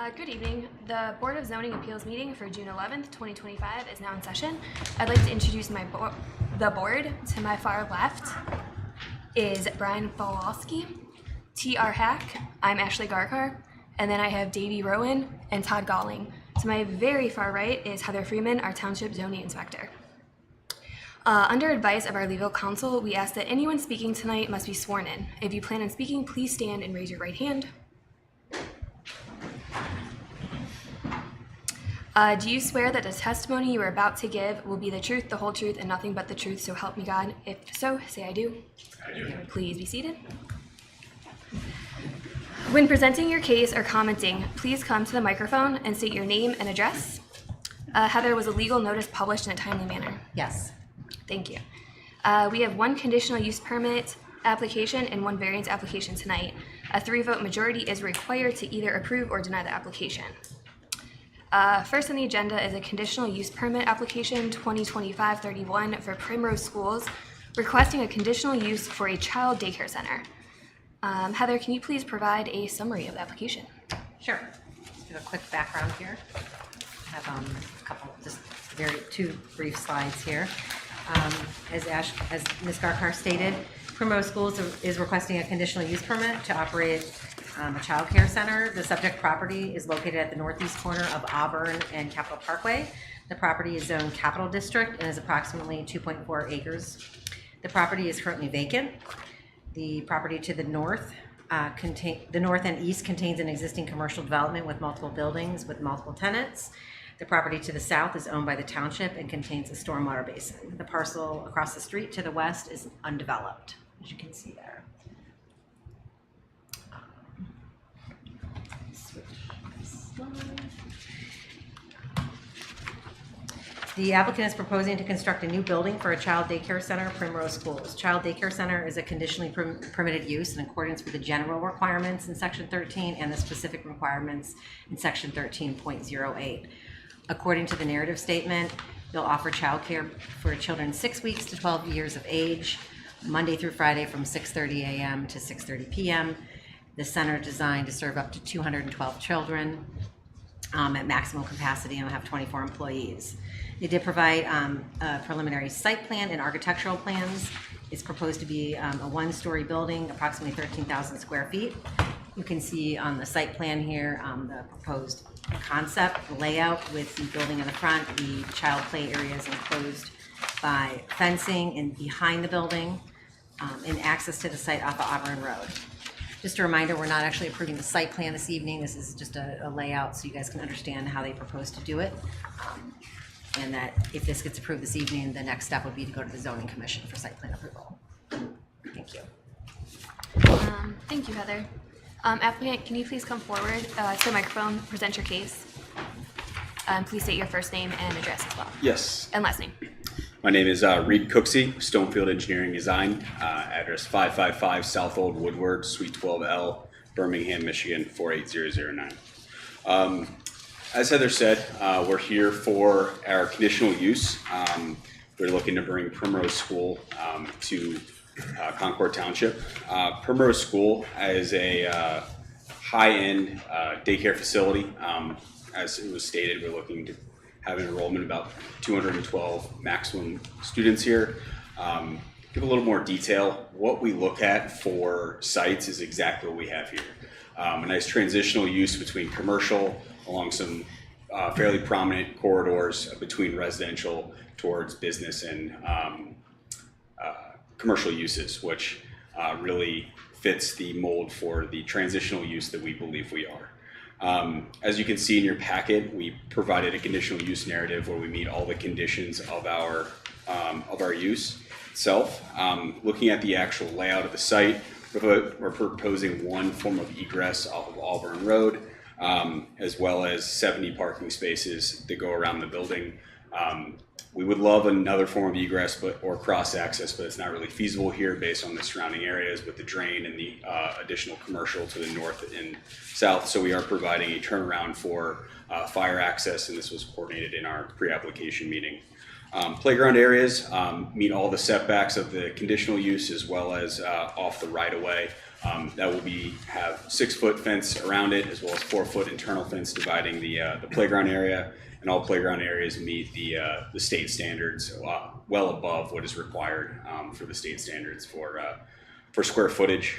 Good evening. The Board of Zoning Appeals meeting for June 11th, 2025 is now in session. I'd like to introduce the board. To my far left is Brian Falowski, T.R. Hack, I'm Ashley Garkar, and then I have Davey Rowan and Todd Galling. To my very far right is Heather Freeman, our Township Zoning Inspector. Under advice of our legal counsel, we ask that anyone speaking tonight must be sworn in. If you plan on speaking, please stand and raise your right hand. Do you swear that the testimony you are about to give will be the truth, the whole truth, and nothing but the truth, so help me God? If so, say I do. I do. Please be seated. When presenting your case or commenting, please come to the microphone and state your name and address. Heather, was a legal notice published in a timely manner? Yes. Thank you. We have one conditional use permit application and one variance application tonight. A 3-vote majority is required to either approve or deny the application. First on the agenda is a conditional use permit application 2025-31 for Primrose Schools, requesting a conditional use for a child daycare center. Heather, can you please provide a summary of the application? Sure. Just give a quick background here. I have a couple, just two brief slides here. As Ms. Garkar stated, Primrose Schools is requesting a conditional use permit to operate a child care center. The subject property is located at the northeast corner of Auburn and Capitol Parkway. The property is zoned Capital District and is approximately 2.4 acres. The property is currently vacant. The property to the north, the north and east contains an existing commercial development with multiple buildings with multiple tenants. The property to the south is owned by the township and contains a stormwater basin. The parcel across the street to the west is undeveloped, as you can see there. The applicant is proposing to construct a new building for a child daycare center, Primrose Schools. Child daycare center is a conditionally permitted use in accordance with the general requirements in Section 13 and the specific requirements in Section 13.08. According to the narrative statement, they'll offer child care for children 6 weeks to 12 years of age, Monday through Friday from 6:30 a.m. to 6:30 p.m. The center is designed to serve up to 212 children at maximum capacity and will have 24 employees. They did provide a preliminary site plan and architectural plans. It's proposed to be a one-story building, approximately 13,000 square feet. You can see on the site plan here the proposed concept, the layout with the building in the front, the child play area is enclosed by fencing and behind the building, and access to the site off of Auburn Road. Just a reminder, we're not actually approving the site plan this evening. This is just a layout so you guys can understand how they propose to do it. And that if this gets approved this evening, the next step would be to go to the Zoning Commission for site plan approval. Thank you. Thank you, Heather. Applicant, can you please come forward to the microphone, present your case? Please state your first name and address as well. Yes. And last name. My name is Reed Cooksey, Stonefield Engineering Design, address 555 South Old Woodward, Suite 12L, Birmingham, Michigan, 48009. As Heather said, we're here for our conditional use. We're looking to bring Primrose School to Concord Township. Primrose School is a high-end daycare facility. As it was stated, we're looking to have an enrollment of about 212 maximum students here. Give a little more detail. What we look at for sites is exactly what we have here. A nice transitional use between commercial along some fairly prominent corridors between residential towards business and commercial uses, which really fits the mold for the transitional use that we believe we are. As you can see in your packet, we provided a conditional use narrative where we meet all the conditions of our use itself. Looking at the actual layout of the site, we're proposing one form of egress off of Auburn Road, as well as 70 parking spaces that go around the building. We would love another form of egress or cross access, but it's not really feasible here based on the surrounding areas with the drain and the additional commercial to the north and south. So we are providing a turnaround for fire access, and this was coordinated in our pre-application meeting. Playground areas meet all the setbacks of the conditional use as well as off the right-of-way That will have 6-foot fence around it, as well as 4-foot internal fence dividing the playground area. And all playground areas meet the state standards, well above what is required for the state standards for square footage.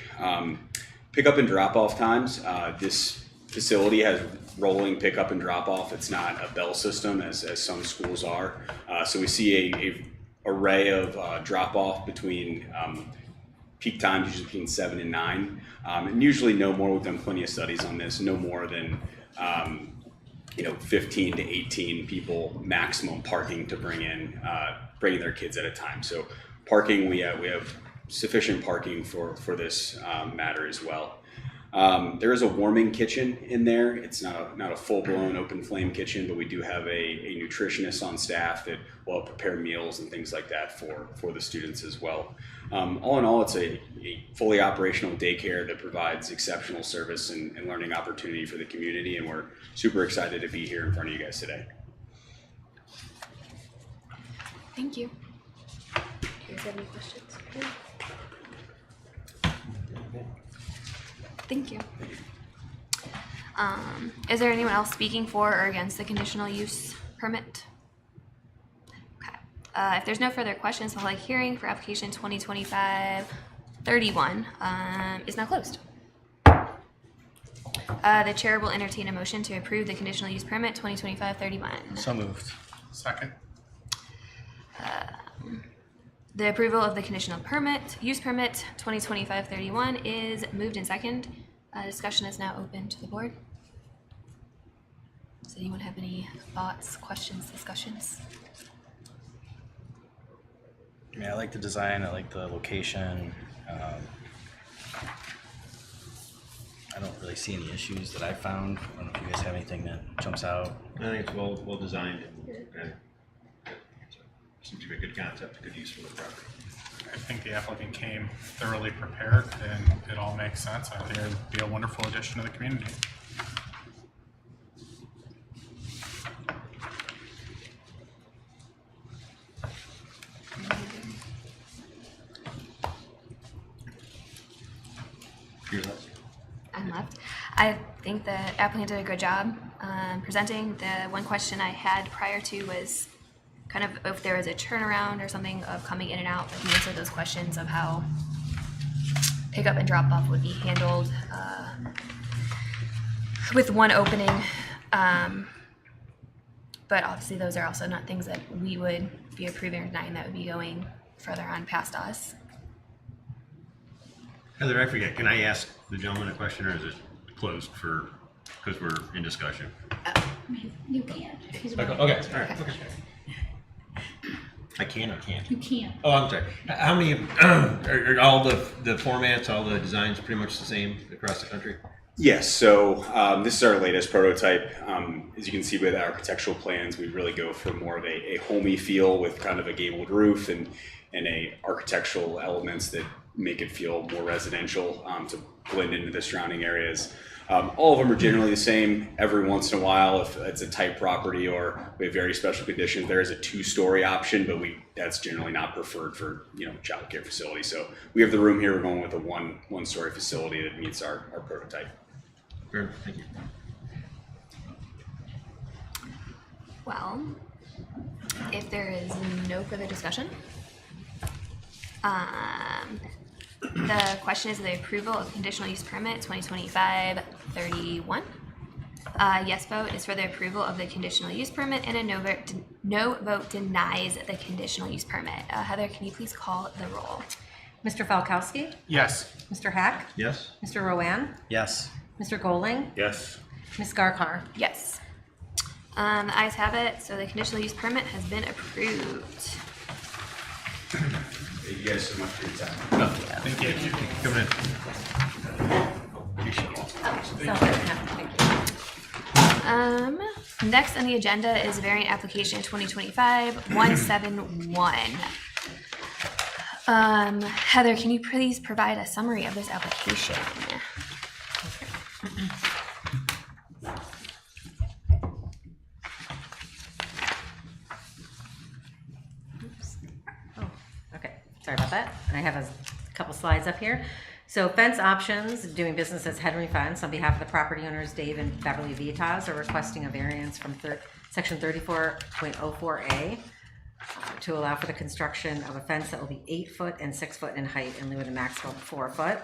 Pickup and drop off times. This facility has rolling pickup and drop off. It's not a bell system as some schools are. So we see a array of drop off between peak times, usually between 7 and 9, and usually no more. We've done plenty of studies on this. No more than 15 to 18 people maximum parking to bringing their kids at a time. So parking, we have sufficient parking for this matter as well. There is a warming kitchen in there. It's not a full-blown open flame kitchen, but we do have a nutritionist on staff that will prepare meals and things like that for the students as well. All in all, it's a fully operational daycare that provides exceptional service and learning opportunity for the community, and we're super excited to be here in front of you guys today. Thank you. Do you guys have any questions? Thank you. Is there anyone else speaking for or against the conditional use permit? Okay. If there's no further questions, the public hearing for application 2025-31 is now closed. The chair will entertain a motion to approve the conditional use permit 2025-31. So moved. Second. The approval of the conditional use permit 2025-31 is moved and second. Discussion is now open to the board. Does anyone have any thoughts, questions, discussions? I mean, I like the design. I like the location. I don't really see any issues that I found. I don't know if you guys have anything that jumps out. I think it's well designed and seems to be a good concept, a good use for the property. I think the applicant came thoroughly prepared and it all makes sense. I think it would be a wonderful addition to the community. I'm left. I think the applicant did a good job presenting. The one question I had prior to was kind of if there was a turnaround or something of coming in and out, but he answered those questions of how pickup and drop off would be handled with one opening. But obviously those are also not things that we would be approving or denying. That would be going further on past us. Heather, I forget, can I ask the gentleman a question, or is it closed because we're in discussion? You can. He's Okay, all right, okay. I can or can't? You can. Oh, I'm sorry. How many, are all the formats, all the designs pretty much the same across the country? Yes, so this is our latest prototype. As you can see with architectural plans, we really go for more of a homey feel with kind of a gabled roof and a architectural elements that make it feel more residential to blend into the surrounding areas. All of them are generally the same. Every once in a while, if it's a tight property or we have very special conditions, there is a 2-story option, but that's generally not preferred for child care facilities. So we have the room here. We're going with a one-story facility that meets our prototype. Great, thank you. Well, if there is no further discussion, the question is the approval of conditional use permit 2025-31. Yes vote is for the approval of the conditional use permit, and a no vote denies the conditional use permit. Heather, can you please call the roll? Mr. Falkowski? Yes. Mr. Hack? Yes? Mr. Rowan? Yes. Mr. Goling? Yes. Ms. Garkar? Yes. The ayes have it, so the conditional use permit has been approved. Thank you guys so much for your time. Thank you. Coming in. Next on the agenda is variant application 2025-171. Heather, can you please provide a summary of this application? Okay, sorry about that. And I have a couple slides up here. So Fence Options, doing business as Henry Fence, on behalf of the property owners Dave and Beverly Vitas, are requesting a variance from section 34.04A to allow for the construction of a fence that will be 8 foot and 6 foot in height in lieu of the maximum 4 foot.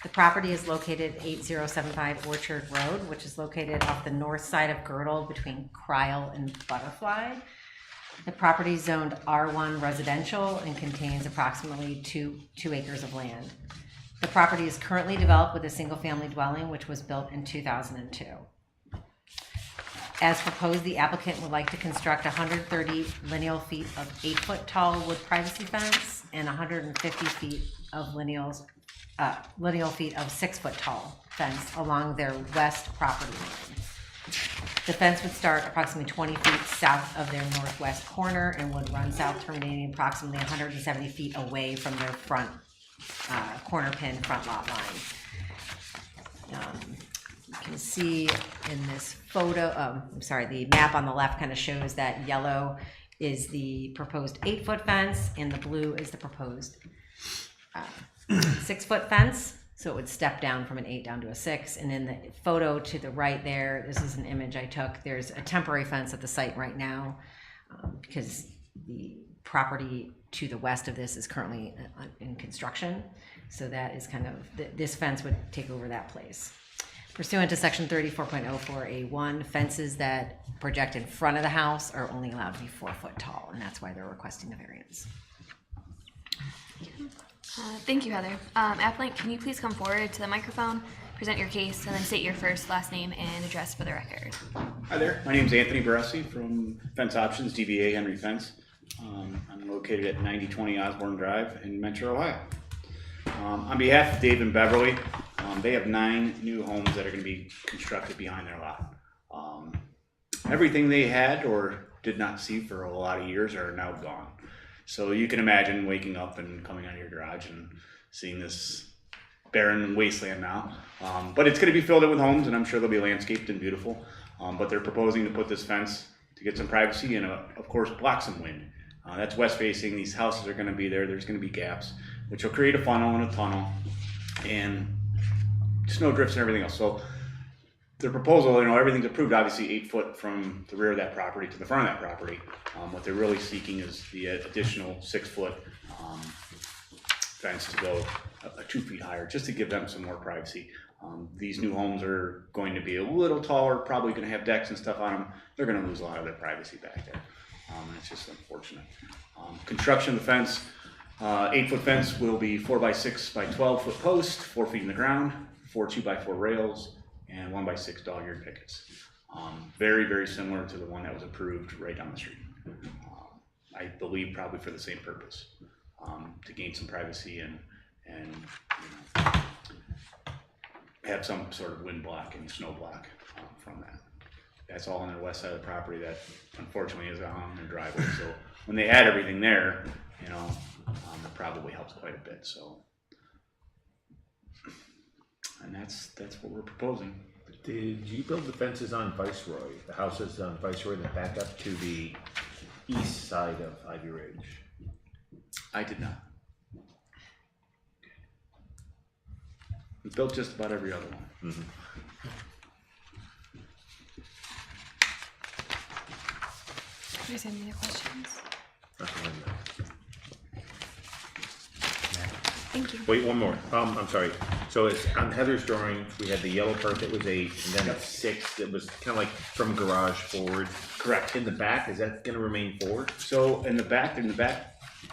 The property is located 8075 Orchard Road, which is located off the north side of Girdle between Cryle and Butterfly. The property is zoned R1 residential and contains approximately 2 acres of land. The property is currently developed with a single-family dwelling, which was built in 2002. As proposed, the applicant would like to construct 130 lineal feet of 8 foot tall wood privacy fence and 150 feet of lineal feet of 6 foot tall fence along their west property line. The fence would start approximately 20 feet south of their northwest corner and would run south, terminating approximately 170 feet away from their front corner pin front lot line. You can see in this photo, the map on the left kind of shows that yellow is the proposed 8 foot fence and the blue is the proposed 6 foot fence. So it would step down from an 8 down to a 6. And in the photo to the right there, this is an image I took. There's a temporary fence at the site right now because the property to the west of this is currently in construction. So that is kind of, this fence would take over that place. Pursuant to section 34.04A1, fences that project in front of the house are only allowed to be 4 foot tall, and that's why they're requesting the variance. Thank you, Heather. Applicant, can you please come forward to the microphone, present your case, and then state your first, last name, and address for the record. Hi there. My name is Anthony Barassi from Fence Options, DBA Henry Fence. I'm located at 9020 Osborne Drive in Metro, Ohio. On behalf of Dave and Beverly, they have 9 new homes that are going to be constructed behind their lot. Everything they had or did not see for a lot of years are now gone. So you can imagine waking up and coming out of your garage and seeing this barren wasteland now. But it's going to be filled in with homes, and I'm sure they'll be landscaped and beautiful. But they're proposing to put this fence to get some privacy and, of course, block some wind. That's west facing. These houses are going to be there. There's going to be gaps, which will create a funnel and a tunnel and snow drifts and everything else. So their proposal, everything's approved, obviously 8 foot from the rear of that property to the front of that property. What they're really seeking is the additional 6 foot fence to go 2 feet higher, just to give them some more privacy. These new homes are going to be a little taller, probably going to have decks and stuff on them. They're going to lose a lot of their privacy back there. And it's just unfortunate. Construction of the fence, 8 foot fence will be 4 by 6 by 12 foot post, 4 feet in the ground, 4 2x4 rails, and 1 by 6 dog-eared pickets. Very, very similar to the one that was approved right down the street. I believe probably for the same purpose, to gain some privacy and have some sort of wind block and snow block from that. That's all on their west side of the property that unfortunately is on their driveway. So when they had everything there, it probably helps quite a bit. So, and that's what we're proposing. Did you build the fences on Viceroy, the houses on Viceroy that back up to the east side of Ivy Ridge? I did not. We built just about every other one. Mm-hmm. Do you have any other questions? Thank you. Wait, one more. I'm sorry. So it's on Heather's drawing, we had the yellow part that was 8, and then it's 6. It was kind of like from garage forward. Correct. In the back, is that going to remain 4? So in the back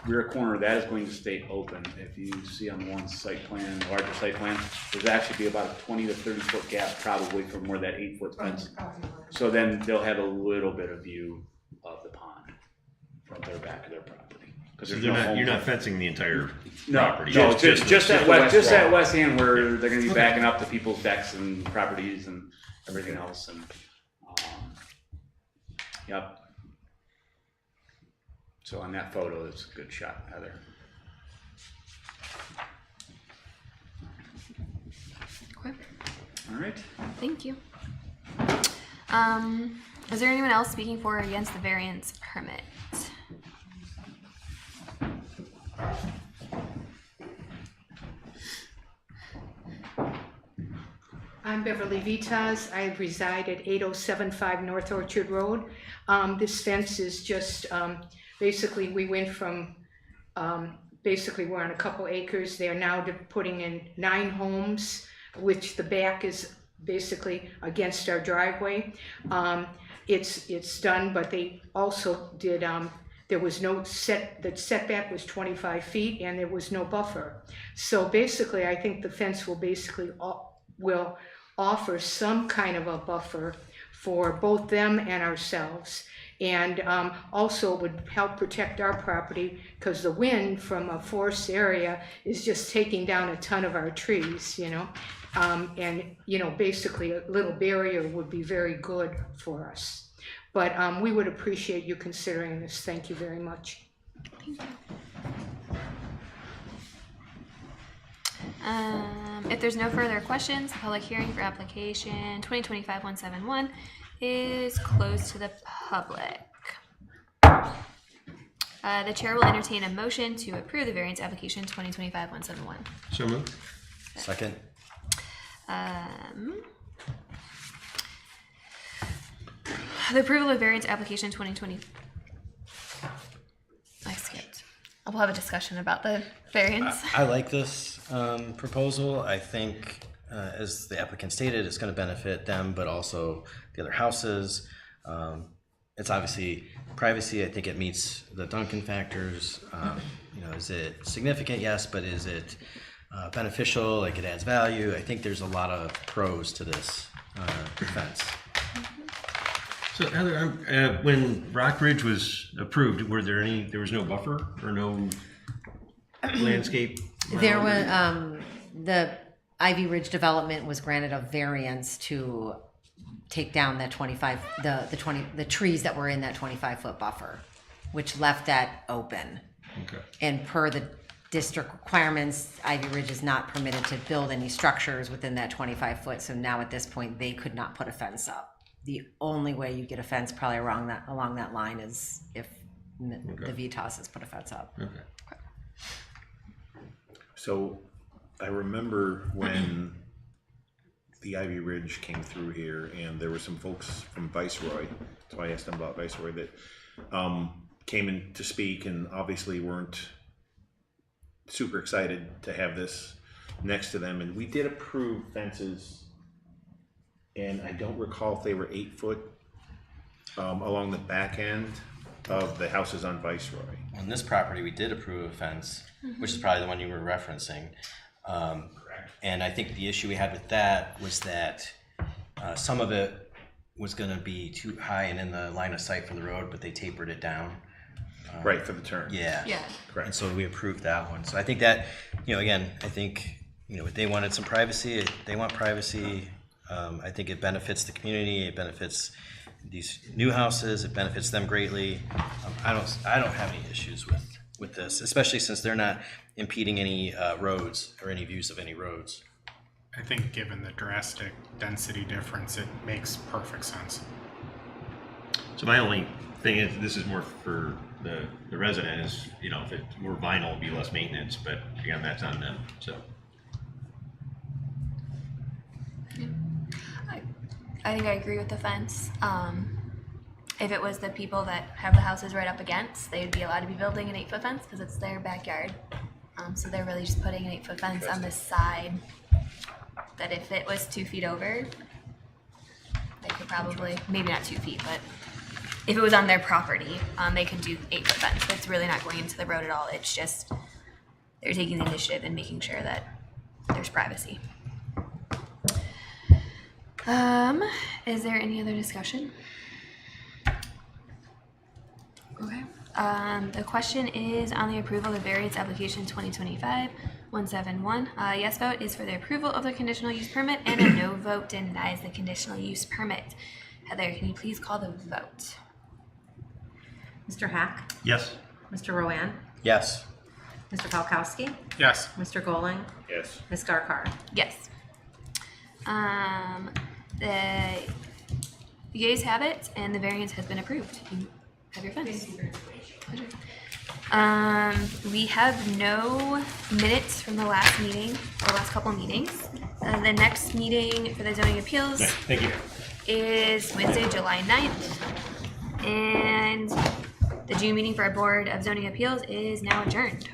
rear corner, that is going to stay open. If you see on the one site plan, the larger site plan, there's actually be about a 20 to 30 foot gap probably from where that 8 foot fence. So then they'll have a little bit of view of the pond from their back of their property. So you're not fencing the entire property. No, just that west end where they're going to be backing up to people's decks and properties and everything else. And yep. So on that photo, it's a good shot, Heather. Okay. All right. Thank you. Is there anyone else speaking for or against the variance permit? I'm Beverly Vitas. I reside at 8075 North Orchard Road. This fence is just, basically, we went from, basically we're on a couple acres. They're now putting in 9 homes, which the back is basically against our driveway. It's done, but they also did, there was no the setback was 25 feet and there was no buffer. So basically, I think the fence will basically will offer some kind of a buffer for both them and ourselves. And also would help protect our property because the wind from a forest area is just taking down a ton of our trees, you know. And, you know, basically a little barrier would be very good for us. But we would appreciate you considering this. Thank you very much. Thank you. If there's no further questions, the public hearing for application 2025-171 is closed to the public. The chair will entertain a motion to approve the variance application 2025-171. So moved. Second. The approval of variance application 2020. I skipped. I'll have a discussion about the variance. I like this proposal. I think, as the applicant stated, it's going to benefit them, but also the other houses. It's obviously privacy. I think it meets the Duncan factors. You know, is it significant? Yes, but is it beneficial? Like it adds value. I think there's a lot of pros to this fence. So Heather, when Rock Ridge was approved, there was no buffer or no landscape? There was, the Ivy Ridge development was granted a variance to take down that 25, the trees that were in that 25-foot buffer, which left that open. Okay. And per the district requirements, Ivy Ridge is not permitted to build any structures within that 25-foot. So now at this point, they could not put a fence up. The only way you get a fence probably along that line is if the VTOS has put a fence up. Okay. So I remember when the Ivy Ridge came through here and there were some folks from Viceroy, that's why I asked them about Viceroy, that came in to speak and obviously weren't super excited to have this next to them. And we did approve fences, and I don't recall if they were 8 foot along the back end of the houses on Viceroy. On this property, we did approve a fence, which is probably the one you were referencing. And I think the issue we had with that was that some of it was going to be too high and in the line of sight from the road, but they tapered it down. Right, for the turn. Yeah. Yeah. Correct. And so we approved that one. So I think that, you know, again, I think, you know, they wanted some privacy. They want privacy. I think it benefits the community. It benefits these new houses. It benefits them greatly. I don't have any issues with this, especially since they're not impeding any roads or any views of any roads. I think given the drastic density difference, it makes perfect sense. So my only thing is, this is more for the resident, is, you know, if it's more vinyl, it'd be less maintenance, but again, that's on them, so. I think I agree with the fence. If it was the people that have the houses right up against, they'd be allowed to be building an 8-foot fence because it's their backyard. So they're really just putting an 8-foot fence on this side that if it was 2 feet over, they could probably, maybe not 2 feet, but if it was on their property, they could do 8-foot fence. It's really not going into the road at all. It's just they're taking the initiative and making sure that there's privacy. Is there any other discussion? Okay. The question is on the approval of the variance application 2025-171. Yes vote is for the approval of the conditional use permit, and a no vote denies the conditional use permit. Heather, can you please call the vote? Mr. Hack? Yes. Mr. Rowan? Yes. Mr. Palkowski? Yes. Mr. Goling? Yes. Ms. Garkar? Yes. The yeas have it, and the variance has been approved. You have your fence. Pleasure. We have no minutes from the last meeting, the last couple meetings. The next meeting for the zoning appeals Thank you. is Wednesday, July 9th. And the June meeting for our Board of Zoning Appeals is now adjourned.